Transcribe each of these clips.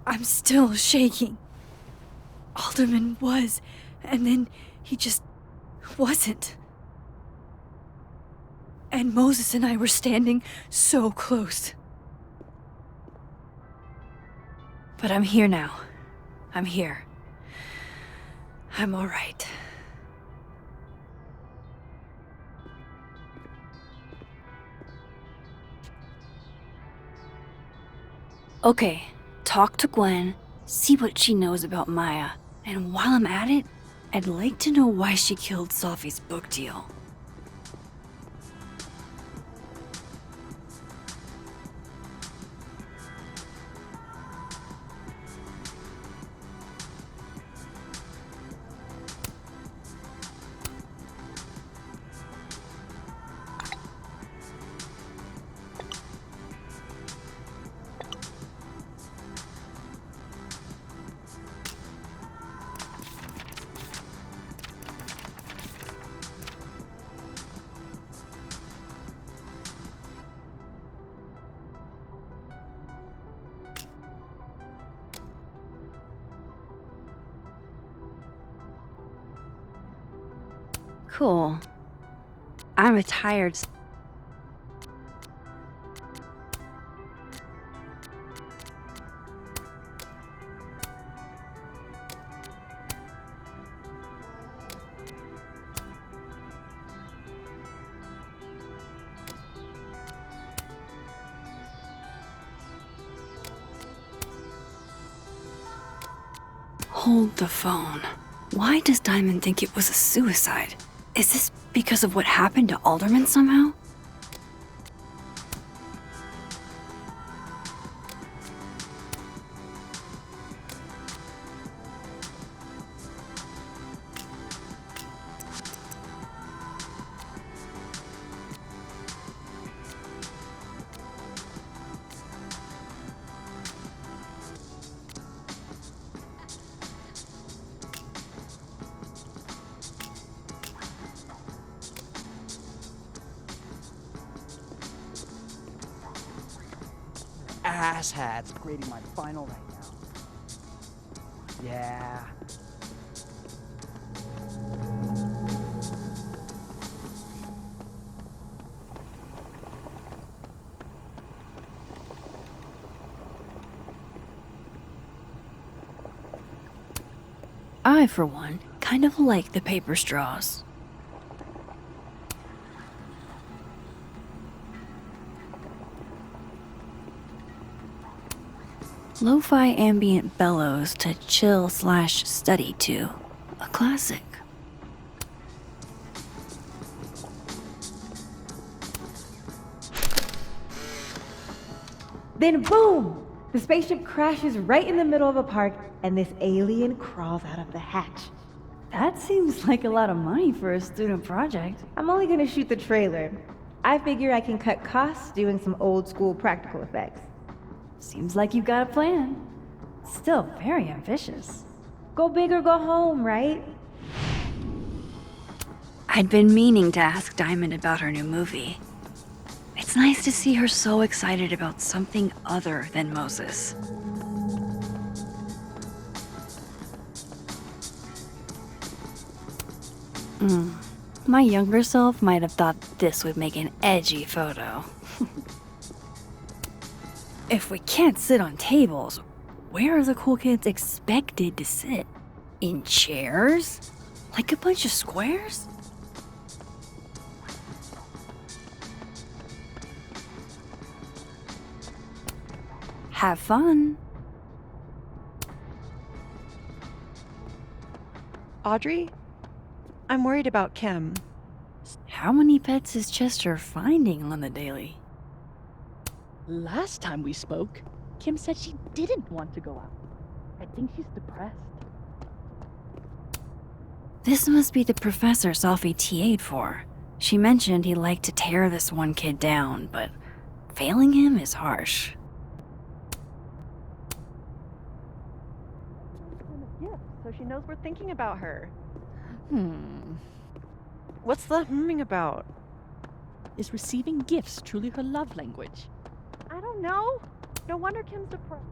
I'm still shaking. Alderman was, and then he just wasn't. And Moses and I were standing so close. But I'm here now. I'm here. I'm all right. Okay, talk to Gwen, see what she knows about Maya, and while I'm at it, I'd like to know why she killed Sophie's book deal. Cool. I'm a tired... Hold the phone. Why does Diamond think it was a suicide? Is this because of what happened to Alderman somehow? Asshats grading my final right now. Yeah. I, for one, kind of like the paper straws. Lo-fi ambient bellows to chill/study to. A classic. Then boom! The spaceship crashes right in the middle of a park, and this alien crawls out of the hatch. That seems like a lot of money for a student project. I'm only gonna shoot the trailer. I figure I can cut costs doing some old school practical effects. Seems like you've got a plan. Still very ambitious. Go big or go home, right? I'd been meaning to ask Diamond about her new movie. It's nice to see her so excited about something other than Moses. My younger self might have thought this would make an edgy photo. If we can't sit on tables, where are the cool kids expected to sit? In chairs? Like a bunch of squares? Have fun. Audrey? I'm worried about Kim. How many pets is Chester finding on the daily? Last time we spoke, Kim said she didn't want to go out. I think she's depressed. This must be the professor Sophie TA'd for. She mentioned he liked to tear this one kid down, but failing him is harsh. So she knows we're thinking about her. Hmm. What's the humming about? Is receiving gifts truly her love language? I don't know. No wonder Kim's depressed.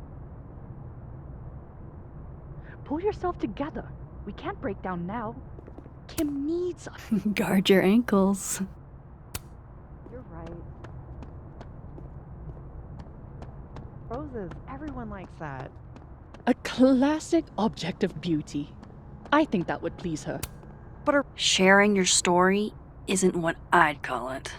Pull yourself together. We can't break down now. Kim needs us. Guard your ankles. You're right. Roses, everyone likes that. A classic object of beauty. I think that would please her. Sharing your story isn't what I'd call it.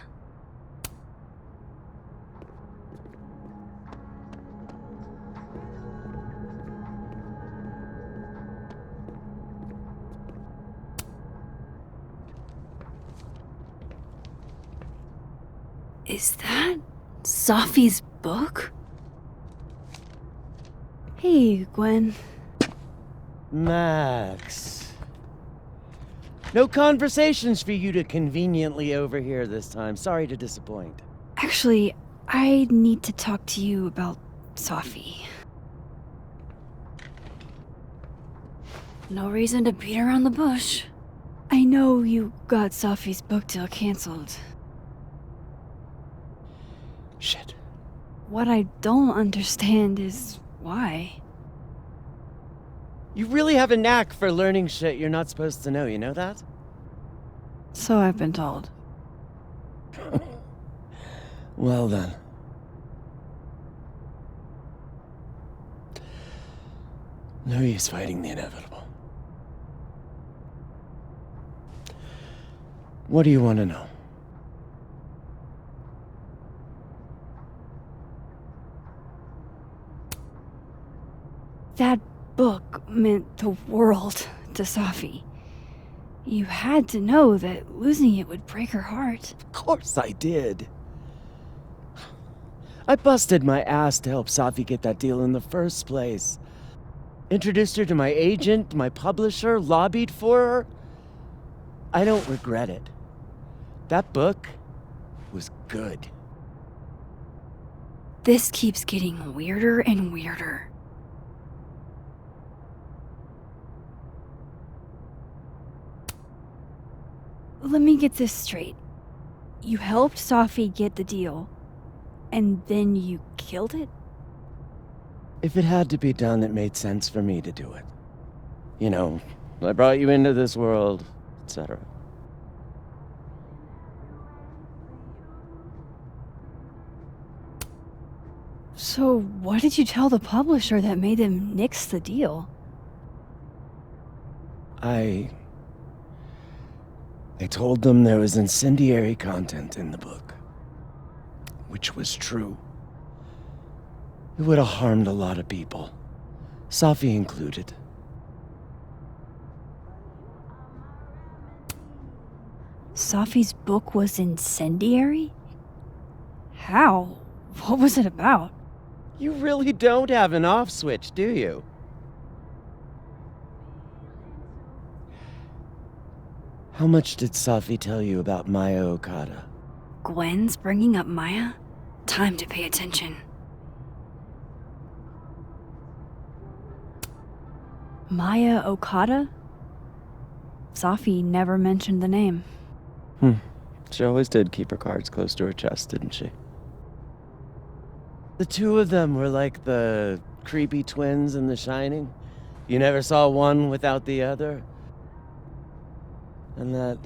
Is that Sophie's book? Hey, Gwen. Max. No conversations for you to conveniently overhear this time. Sorry to disappoint. Actually, I need to talk to you about Sophie. No reason to beat around the bush. I know you got Sophie's book deal canceled. Shit. What I don't understand is why. You really have a knack for learning shit you're not supposed to know, you know that? So I've been told. Well then. No use fighting the inevitable. What do you want to know? That book meant the world to Sophie. You had to know that losing it would break her heart. Of course I did. I busted my ass to help Safi get that deal in the first place. Introduced her to my agent, my publisher, lobbied for her. I don't regret it. That book was good. This keeps getting weirder and weirder. Let me get this straight. You helped Sophie get the deal, and then you killed it? If it had to be done, it made sense for me to do it. You know, I brought you into this world, etc. So what did you tell the publisher that made them nix the deal? I told them there was incendiary content in the book, which was true. It would have harmed a lot of people, Safi included. Sophie's book was incendiary? How? What was it about? You really don't have an off switch, do you? How much did Safi tell you about Maya Okada? Gwen's bringing up Maya? Time to pay attention. Maya Okada? Sophie never mentioned the name. She always did keep her cards close to her chest, didn't she? The two of them were like the creepy twins in The Shining. You never saw one without the other. And that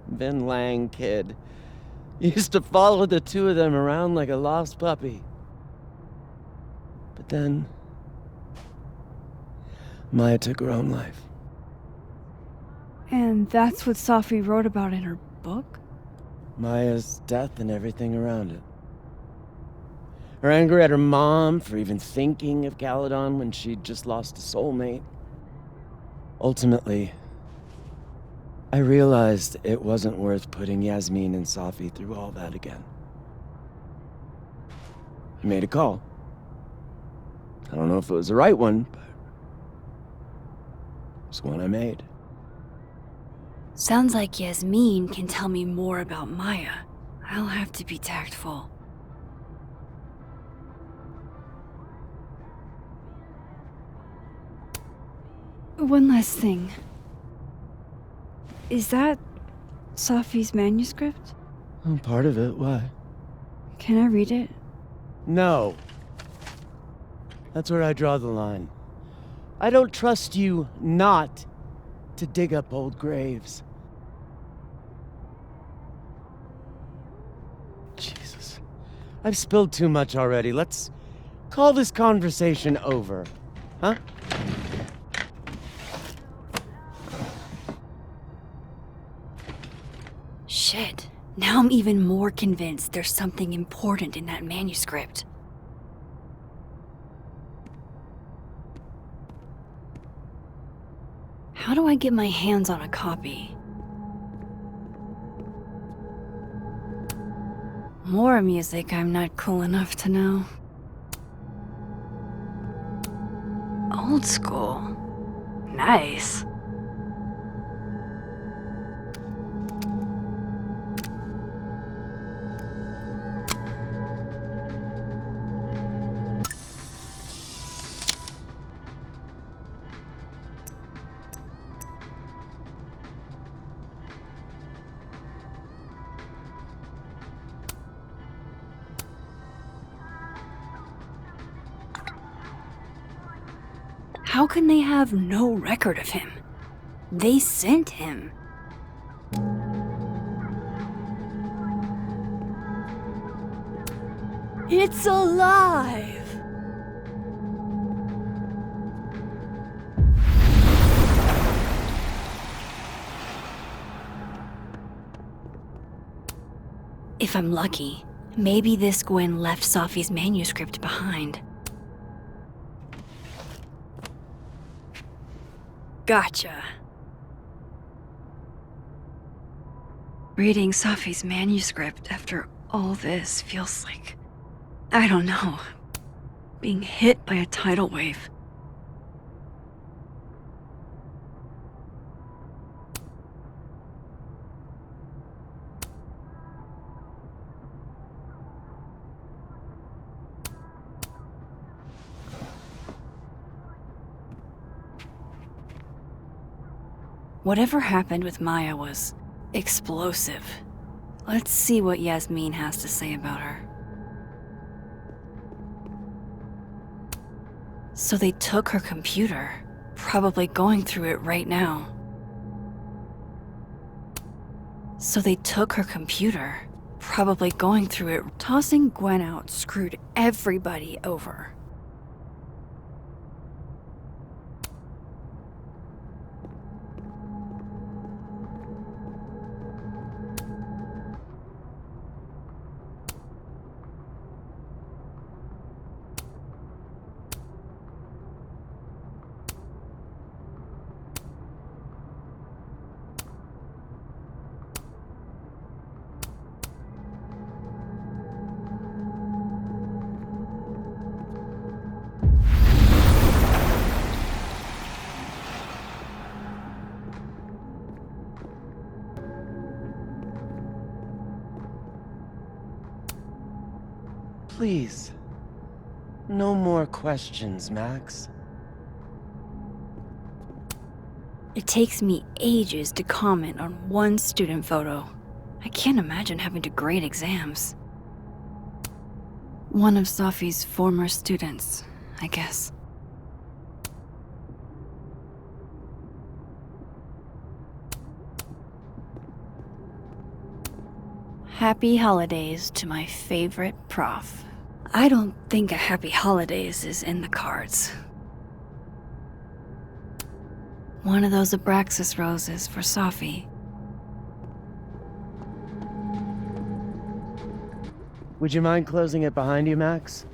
Vin Lang kid used to follow the two of them around like a lost puppy. But then Maya took her own life. And that's what Sophie wrote about in her book? Maya's death and everything around it. Her anger at her mom for even thinking of Caledon when she'd just lost a soulmate. Ultimately, I realized it wasn't worth putting Yasmin and Safi through all that again. I made a call. I don't know if it was the right one, but it was one I made. Sounds like Yasmin can tell me more about Maya. I'll have to be tactful. One last thing. Is that Sophie's manuscript? Oh, part of it, why? Can I read it? No. That's where I draw the line. I don't trust you not to dig up old graves. Jesus. I've spilled too much already. Let's call this conversation over. Huh? Shit. Now I'm even more convinced there's something important in that manuscript. How do I get my hands on a copy? More music I'm not cool enough to know. Old school. Nice. How can they have no record of him? They sent him. It's alive! If I'm lucky, maybe this Gwen left Safi's manuscript behind. Gotcha. Reading Safi's manuscript after all this feels like, I don't know, being hit by a tidal wave. Whatever happened with Maya was explosive. Let's see what Yasmin has to say about her. So they took her computer, probably going through it right now. Tossing Gwen out screwed everybody over. Please. No more questions, Max. It takes me ages to comment on one student photo. I can't imagine having to grade exams. One of Safi's former students, I guess. Happy holidays to my favorite prof. I don't think a happy holidays is in the cards. One of those Abraxas roses for Safi. Would you mind closing it behind you, Max?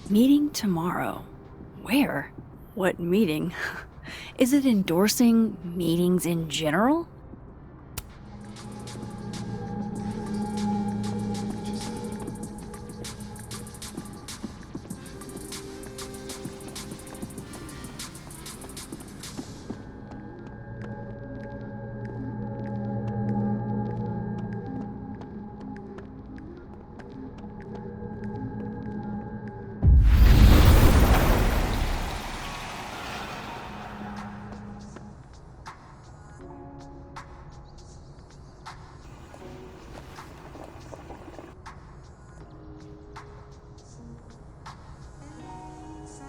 Meeting tomorrow. Where? What meeting? Is it endorsing meetings in general?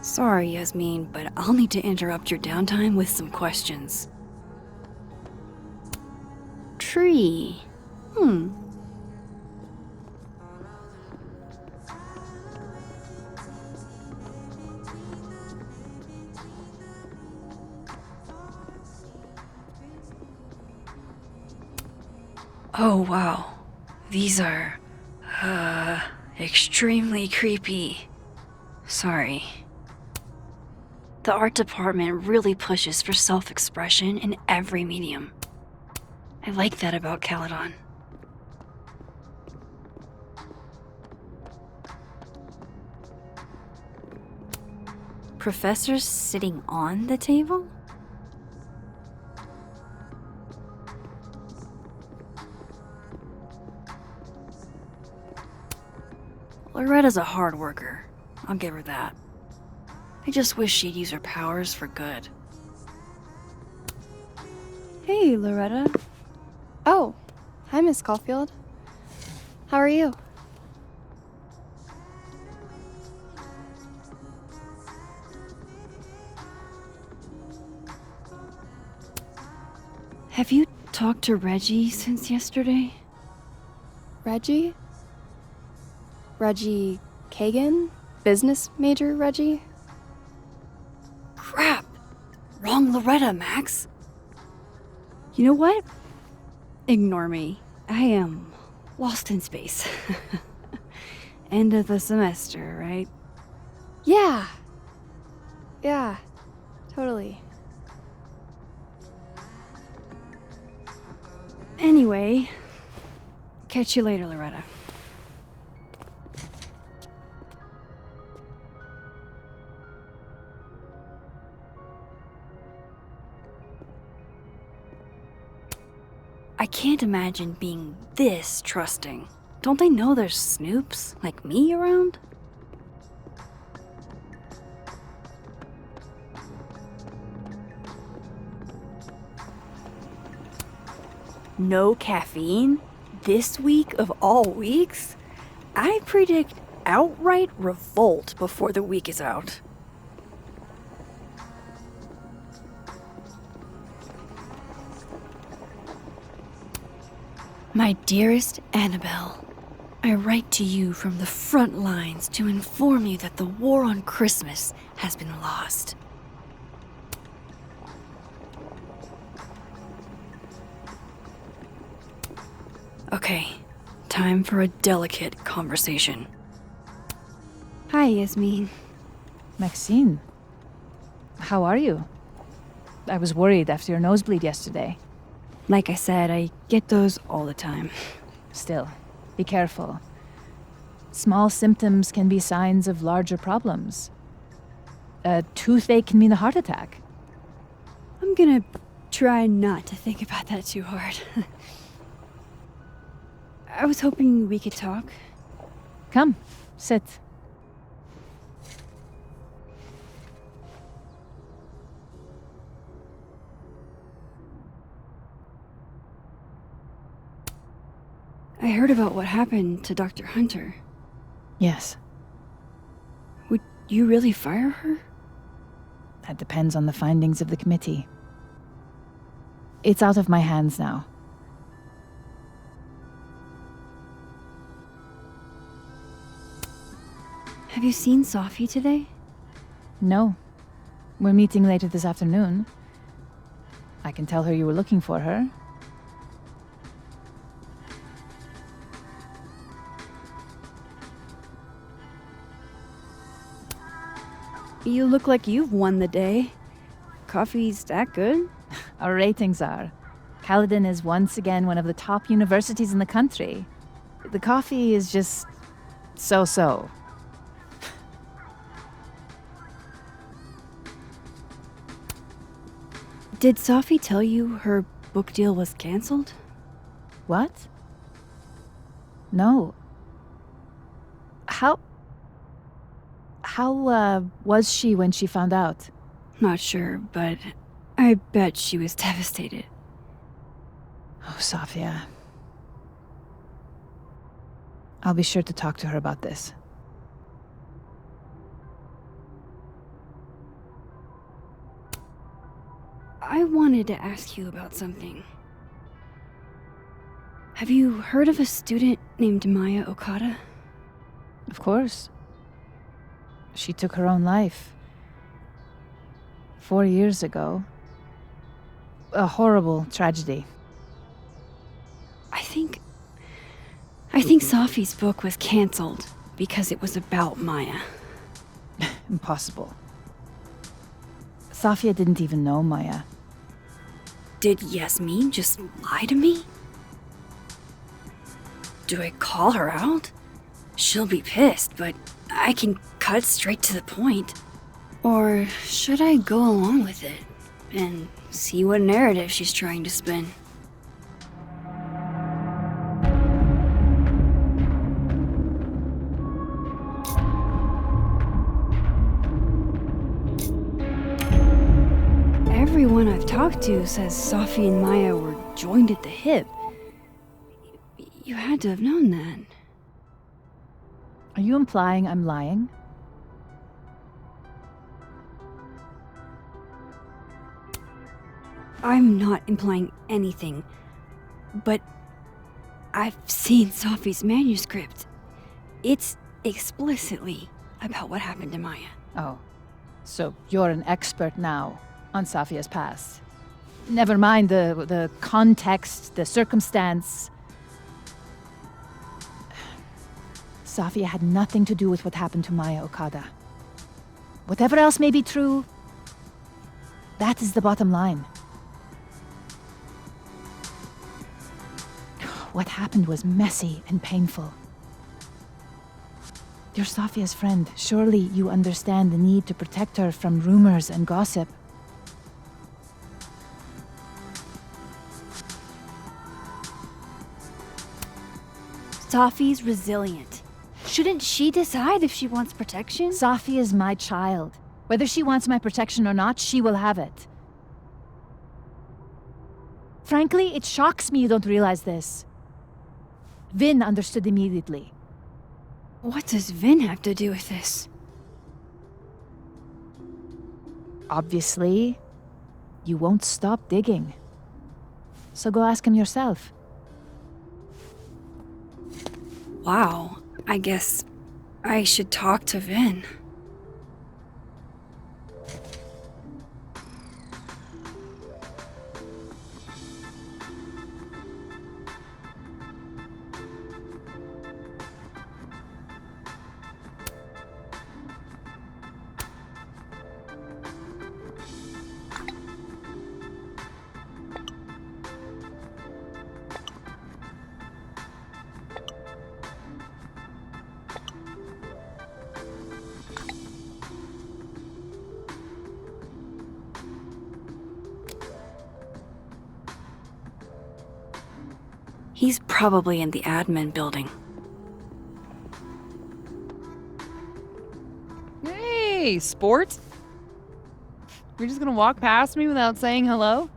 Sorry, Yasmin, but I'll need to interrupt your downtime with some questions. Tree. Oh, wow. These are, extremely creepy. Sorry. The art department really pushes for self-expression in every medium. I like that about Caledon. Professors sitting on the table? Loretta's a hard worker. I'll give her that. I just wish she'd use her powers for good. Hey, Loretta. Oh, hi, Miss Caulfield. How are you? Have you talked to Reggie since yesterday? Reggie? Reggie Kagan? Business major Reggie? Crap! Wrong Loretta, Max! You know what? Ignore me. I am lost in space. End of the semester, right? Yeah. Yeah, totally. Anyway, catch you later, Loretta. I can't imagine being this trusting. Don't they know there's snoops like me around? No caffeine? This week of all weeks? I predict outright revolt before the week is out. My dearest Annabelle, I write to you from the front lines to inform you that the war on Christmas has been lost. Okay, time for a delicate conversation. Hi, Yasmin. Maxine, how are you? I was worried after your nosebleed yesterday. Like I said, I get those all the time. Still, be careful. Small symptoms can be signs of larger problems. A toothache can mean a heart attack. I'm gonna try not to think about that too hard. I was hoping we could talk. Come, sit. I heard about what happened to Dr. Hunter. Yes, Would you really fire her? that depends on the findings of the committee. It's out of my hands now. Have you seen Sophie today? No. We're meeting later this afternoon. I can tell her you were looking for her. You look like you've won the day. Coffee's that good? Our ratings are. Caledon is once again one of the top universities in the country. The coffee is just so-so. Did Sophie tell you her book deal was canceled? What? No. How was she when she found out? Not sure, but I bet she was devastated. Oh, Sophia. I'll be sure to talk to her about this. I wanted to ask you about something. Have you heard of a student named Maya Okada? Of course. She took her own life. 4 years ago. A horrible tragedy. I think Safi's book was cancelled because it was about Maya. Impossible. Safia didn't even know Maya. Did Yasmin just lie to me? Do I call her out? She'll be pissed, but I can cut straight to the point. Or should I go along with it and see what narrative she's trying to spin? Everyone I've talked to says Safi and Maya were joined at the hip. You had to have known that. Are you implying I'm lying? I'm not implying anything, but I've seen Safi's manuscript. It's explicitly about what happened to Maya. Oh. So you're an expert now on Safia's past. Never mind the context, the circumstance. Safia had nothing to do with what happened to Maya Okada. Whatever else may be true, that is the bottom line. What happened was messy and painful. You're Safia's friend. Surely you understand the need to protect her from rumors and gossip. Safi's resilient. Shouldn't she decide if she wants protection? Safi is my child. Whether she wants my protection or not, she will have it. Frankly, it shocks me you don't realize this. Vin understood immediately. What does Vin have to do with this? Obviously, you won't stop digging. So go ask him yourself. Wow, I guess I should talk to Vin. He's probably in the admin building. Hey, sport. You're just gonna walk past me without saying hello?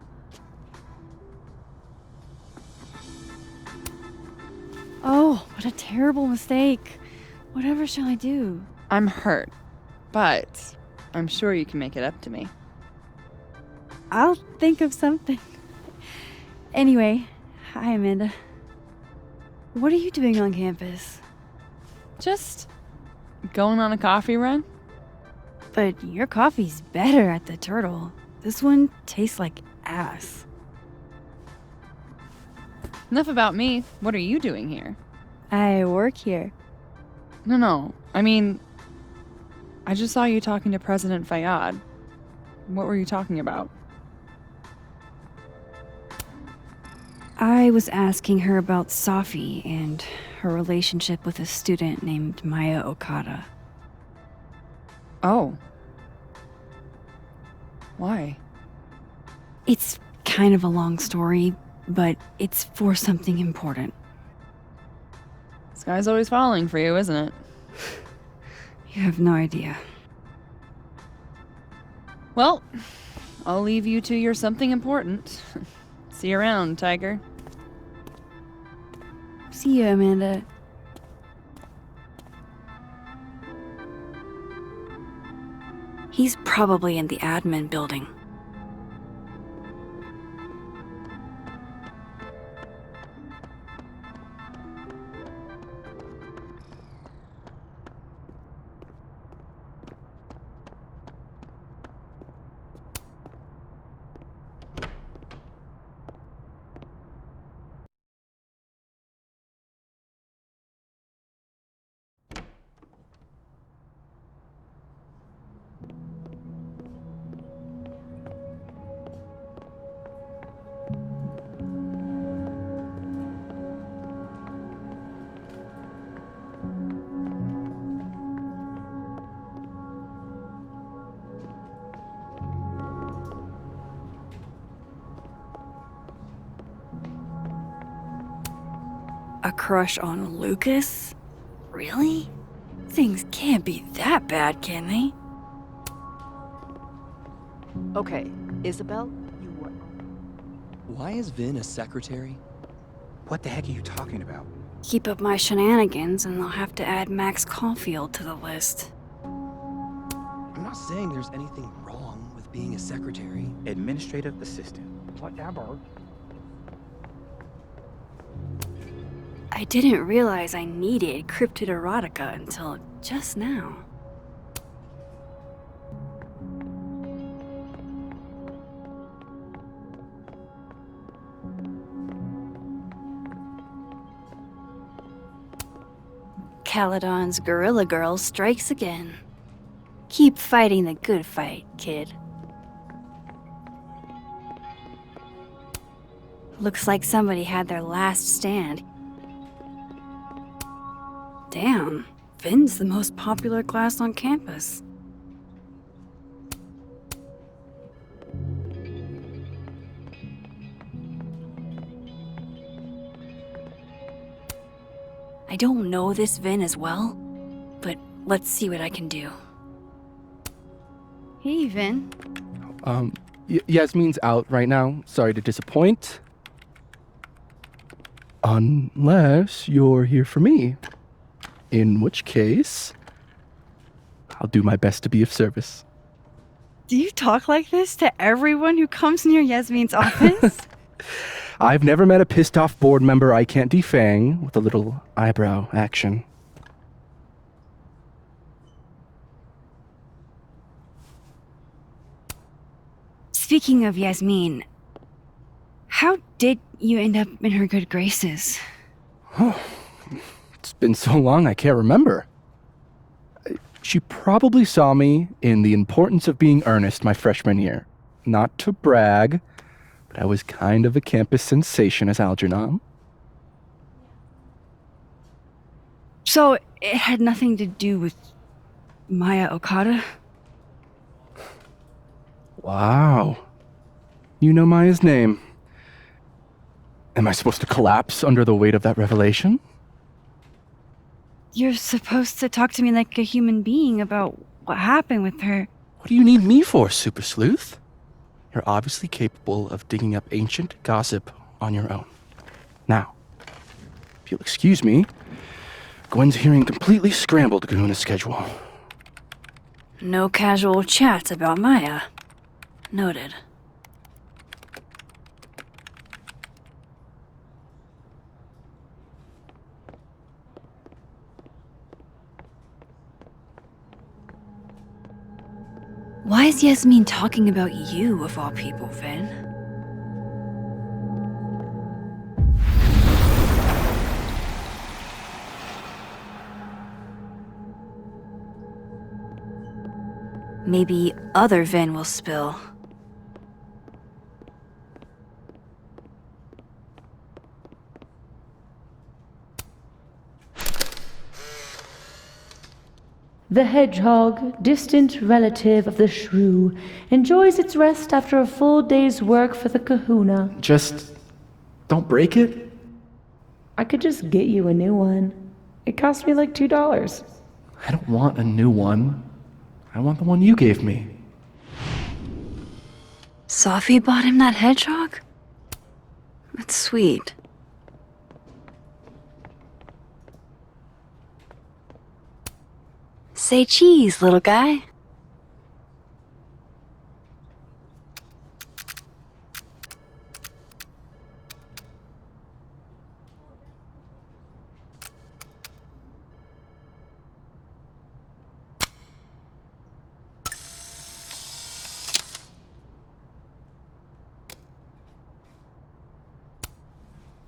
Oh, what a terrible mistake. Whatever shall I do? I'm hurt, but I'm sure you can make it up to me. I'll think of something. Anyway, hi Amanda. What are you doing on campus? Just going on a coffee run? But your coffee's better at the Turtle. This one tastes like ass. Enough about me. What are you doing here? I work here. No. I mean, I just saw you talking to President Fayyad. What were you talking about? I was asking her about Safi and her relationship with a student named Maya Okada. Oh. Why? It's kind of a long story, but it's for something important. Sky's always falling for you, isn't it? You have no idea. Well, I'll leave you to your something important. See you around, Tiger. See you, Amanda. He's probably in the admin building. A crush on Lucas? Really? Things can't be that bad, can they? Okay, Isabel, you were. Why is Vin a secretary? What the heck are you talking about? Keep up my shenanigans and they'll have to add Max Caulfield to the list. I'm not saying there's anything wrong with being a secretary. Administrative assistant. Whatever. I didn't realize I needed cryptid erotica until just now. Caledon's Gorilla Girl strikes again. Keep fighting the good fight, kid. Looks like somebody had their last stand. Damn, Vin's the most popular class on campus. I don't know this Vin as well, but let's see what I can do. Hey, Vin. Yasmin's out right now. Sorry to disappoint. Unless you're here for me. In which case, I'll do my best to be of service. Do you talk like this to everyone who comes near Yasmin's office? I've never met a pissed off board member I can't defang with a little eyebrow action. Speaking of Yasmin, how did you end up in her good graces? Oh, it's been so long I can't remember. She probably saw me in The Importance of Being Earnest my freshman year. Not to brag, but I was kind of a campus sensation as Algernon. So it had nothing to do with Maya Okada? Wow. You know Maya's name. Am I supposed to collapse under the weight of that revelation? You're supposed to talk to me like a human being about what happened with her. What do you need me for, Super Sleuth? You're obviously capable of digging up ancient gossip on your own. Now, if you'll excuse me, Gwen's hearing completely scrambled Kahuna's schedule. No casual chats about Maya. Noted. Why is Yasmin talking about you, of all people, Vin? Maybe other Vin will spill. The hedgehog, distant relative of the shrew, enjoys its rest after a full day's work for the kahuna. Just don't break it. I could just get you a new one. It cost me like $2. I don't want a new one. I want the one you gave me. Safi bought him that hedgehog? That's sweet. Say cheese, little guy.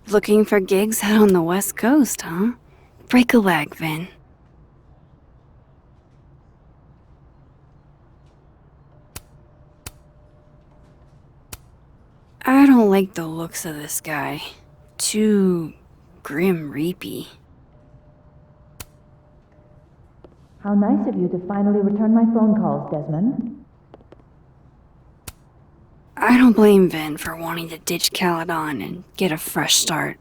Looking for gigs out on the West Coast, huh? Break a leg, Vin. I don't like the looks of this guy. Too grim reapy. How nice of you to finally return my phone calls, Desmond. I don't blame Vin for wanting to ditch Caledon and get a fresh start.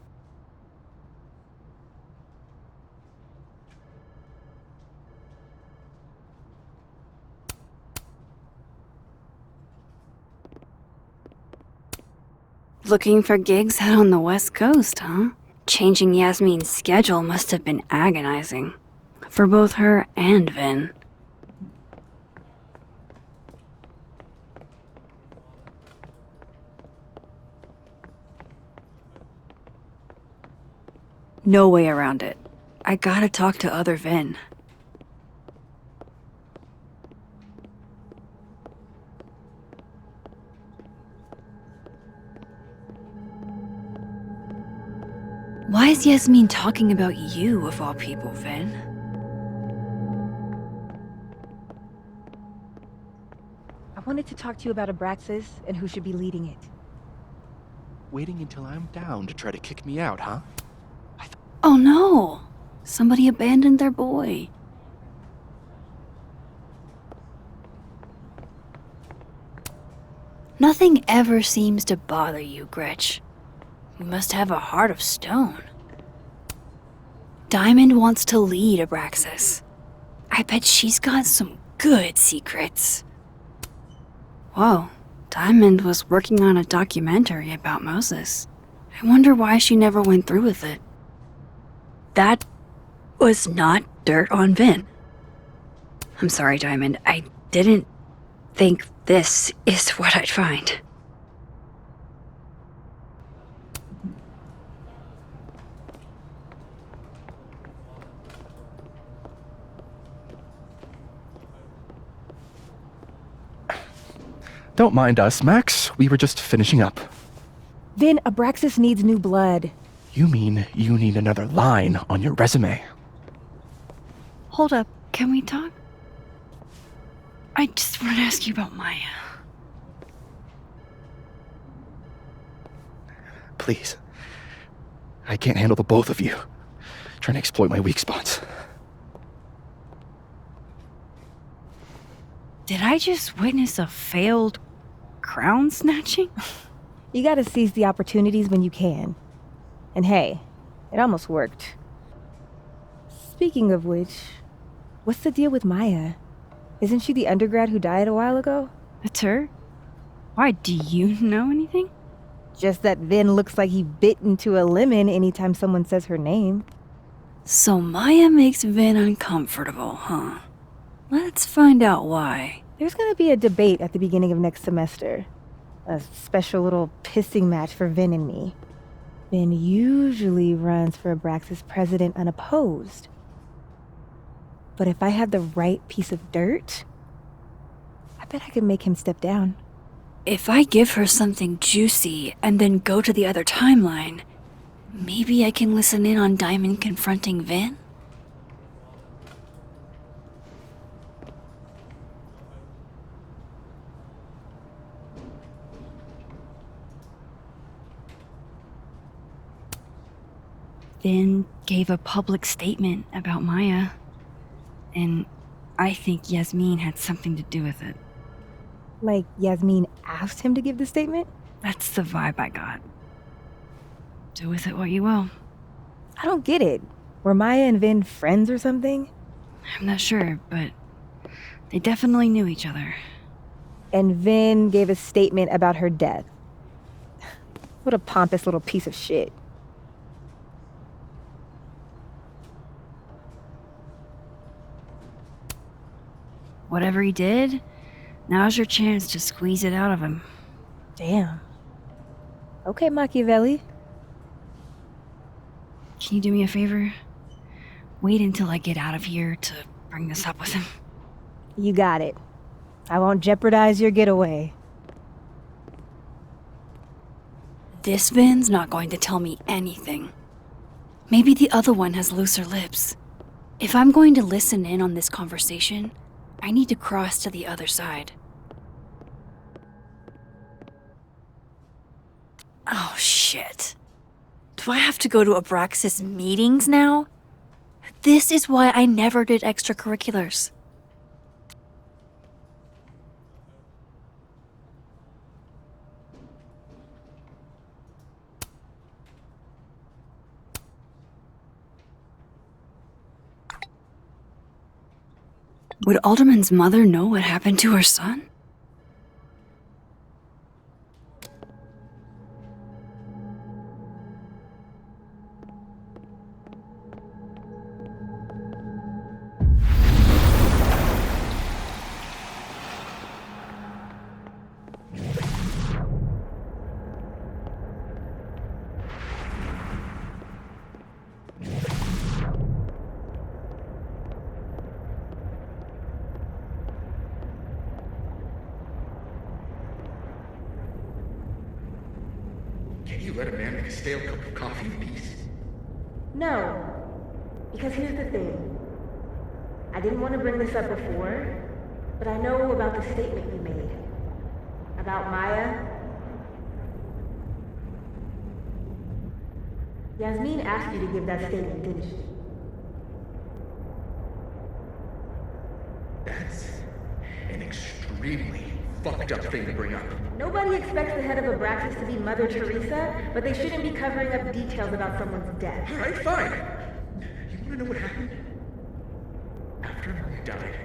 looking for gigs out on the West Coast, huh? Changing Yasmin's schedule must have been agonizing. For both her and Vin. No way around it. I gotta talk to other Vin. Why is Yasmin talking about you, of all people, Vin? I wanted to talk to you about Abraxas and who should be leading it. Waiting until I'm down to try to kick me out, huh? Oh no! Somebody abandoned their boy. Nothing ever seems to bother you, Gretch. You must have a heart of stone. Diamond wants to lead Abraxas. I bet she's got some good secrets. Whoa, Diamond was working on a documentary about Moses. I wonder why she never went through with it. That was not dirt on Vin. I'm sorry, Diamond. I didn't think this is what I'd find. Don't mind us, Max. We were just finishing up. Vin, Abraxas needs new blood. You mean you need another line on your resume? Hold up, can we talk? I just want to ask you about Maya. Please. I can't handle the both of you. Trying to exploit my weak spots. Did I just witness a failed crown snatching? You gotta seize the opportunities when you can. And hey, it almost worked. Speaking of which, what's the deal with Maya? Isn't she the undergrad who died a while ago? That's her? Why, do you know anything? Just that Vin looks like he bit into a lemon anytime someone says her name. So Maya makes Vin uncomfortable, huh? Let's find out why. There's gonna be a debate at the beginning of next semester. A special little pissing match for Vin and me. Vin usually runs for Abraxas president unopposed. But if I had the right piece of dirt, I bet I could make him step down. If I give her something juicy and then go to the other timeline, maybe I can listen in on Diamond confronting Vin? Vin gave a public statement about Maya, and I think Yasmin had something to do with it. Like Yasmin asked him to give the statement? That's the vibe I got. Do with it what you will. I don't get it. Were Maya and Vin friends or something? I'm not sure, but they definitely knew each other. And Vin gave a statement about her death. What a pompous little piece of shit. Whatever he did, now's your chance to squeeze it out of him. Damn. Okay, Machiavelli. Can you do me a favor? Wait until I get out of here to bring this up with him. You got it. I won't jeopardize your getaway. This Vin's not going to tell me anything. Maybe the other one has looser lips. If I'm going to listen in on this conversation, I need to cross to the other side. Oh, shit. Do I have to go to Abraxas meetings now? This is why I never did extracurriculars. Would Alderman's mother know what happened to her son? Can't you let a man make a stale cup of coffee in peace? No. Because here's the thing. I didn't want to bring this up before, but I know about the statement you made. About Maya. Yasmin asked you to give that statement, didn't she? That's an extremely fucked up thing to bring up. Nobody expects the head of Abraxas to be Mother Teresa, but they shouldn't be covering up details about someone's death. Alright, fine. You wanna know what happened? After Maya died,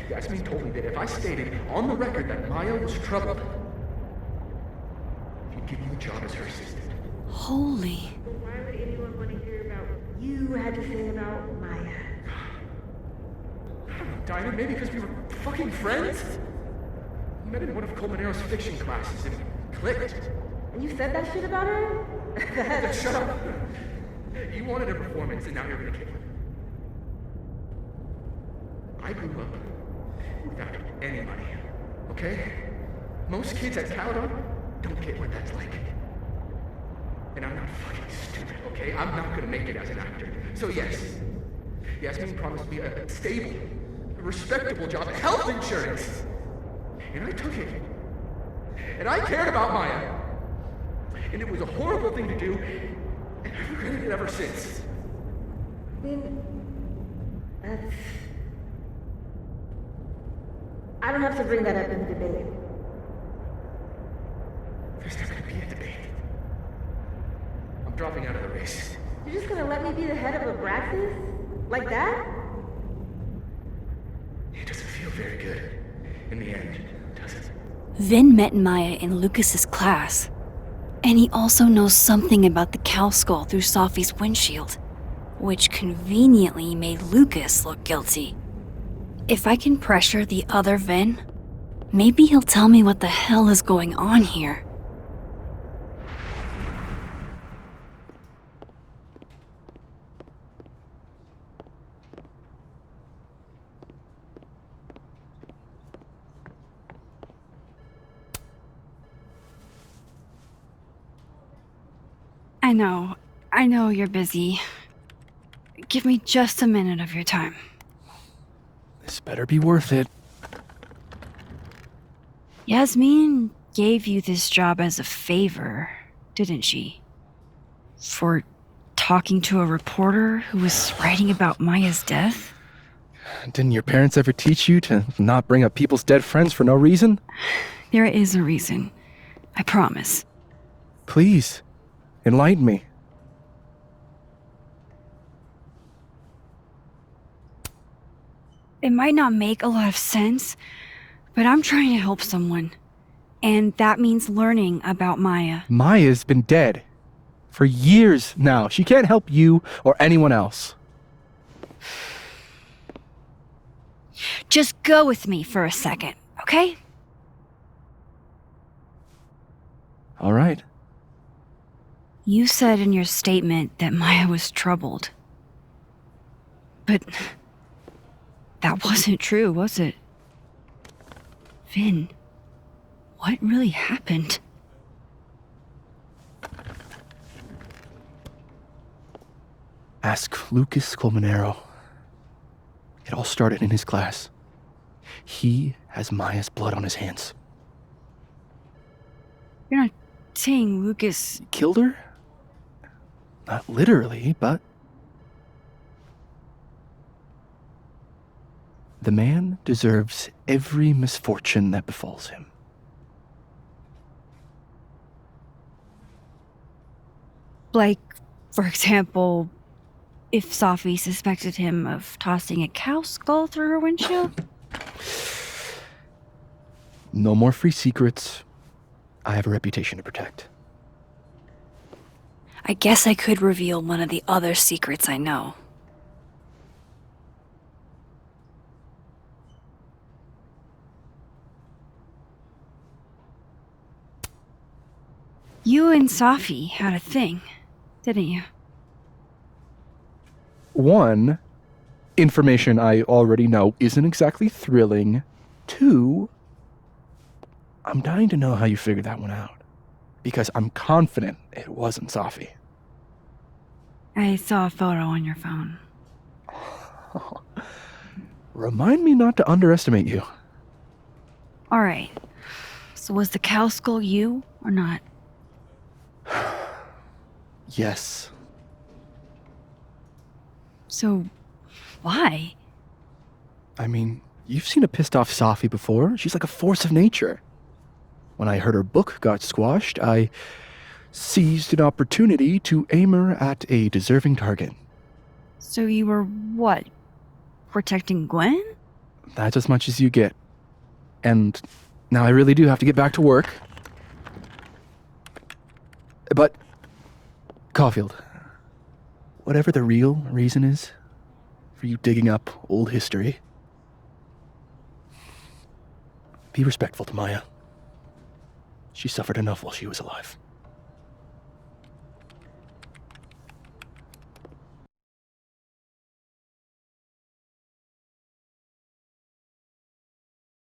Yasmin told me that if I stated on the record that Maya was troubled, he'd give me the job as her assistant. Holy. But why would anyone want to hear about what you had to say about Maya? I don't know, Dinah, maybe because we were fucking friends? We met in one of Colmenaro's fiction classes and clicked. And you said that shit about her? Shut up. You wanted a performance and now you're gonna kill it. I grew up without any money, okay? Most kids at Caledon don't get what that's like. And I'm not fucking stupid, okay? I'm not gonna make it as an actor. So yes, Yasmin promised me a stable, a respectable job, health insurance. And I took it. And I cared about Maya. And it was a horrible thing to do, and I've regretted it ever since. That's... I don't have to bring that up in the debate. There's never gonna be a debate. I'm dropping out of the race. You're just gonna let me be the head of Abraxas? Like that? It doesn't feel very good in the end, does it? Vin met Maya in Lucas's class. And he also knows something about the cow skull through Safi's windshield, which conveniently made Lucas look guilty. If I can pressure the other Vin, maybe he'll tell me what the hell is going on here. I know you're busy. Give me just a minute of your time. This better be worth it. Yasmin gave you this job as a favor, didn't she? For talking to a reporter who was writing about Maya's death? Didn't your parents ever teach you to not bring up people's dead friends for no reason? There is a reason. I promise. Please, enlighten me. It might not make a lot of sense, but I'm trying to help someone. And that means learning about Maya. Maya's been dead for years now. She can't help you or anyone else. Just go with me for a second, okay? All right. You said in your statement that Maya was troubled. But that wasn't true, was it? Vin, what really happened? Ask Lucas Colmenero. It all started in his class. He has Maya's blood on his hands. You're not saying Lucas killed her? Not literally, but... The man deserves every misfortune that befalls him. Like, for example, if Safi suspected him of tossing a cow skull through her windshield? No more free secrets. I have a reputation to protect. I guess I could reveal one of the other secrets I know. You and Safi had a thing, didn't you? One, information I already know isn't exactly thrilling. Two, I'm dying to know how you figured that one out. because I'm confident it wasn't Safi. I saw a photo on your phone. Remind me not to underestimate you. All right. So was the cow skull you or not? Yes. So, why? I mean, you've seen a pissed off Safi before. She's like a force of nature. When I heard her book got squashed, I seized an opportunity to aim her at a deserving target. So you were what? Protecting Gwen? That's as much as you get. And now I really do have to get back to work. But, Caulfield, whatever the real reason is for you digging up old history, be respectful to Maya. She suffered enough while she was alive.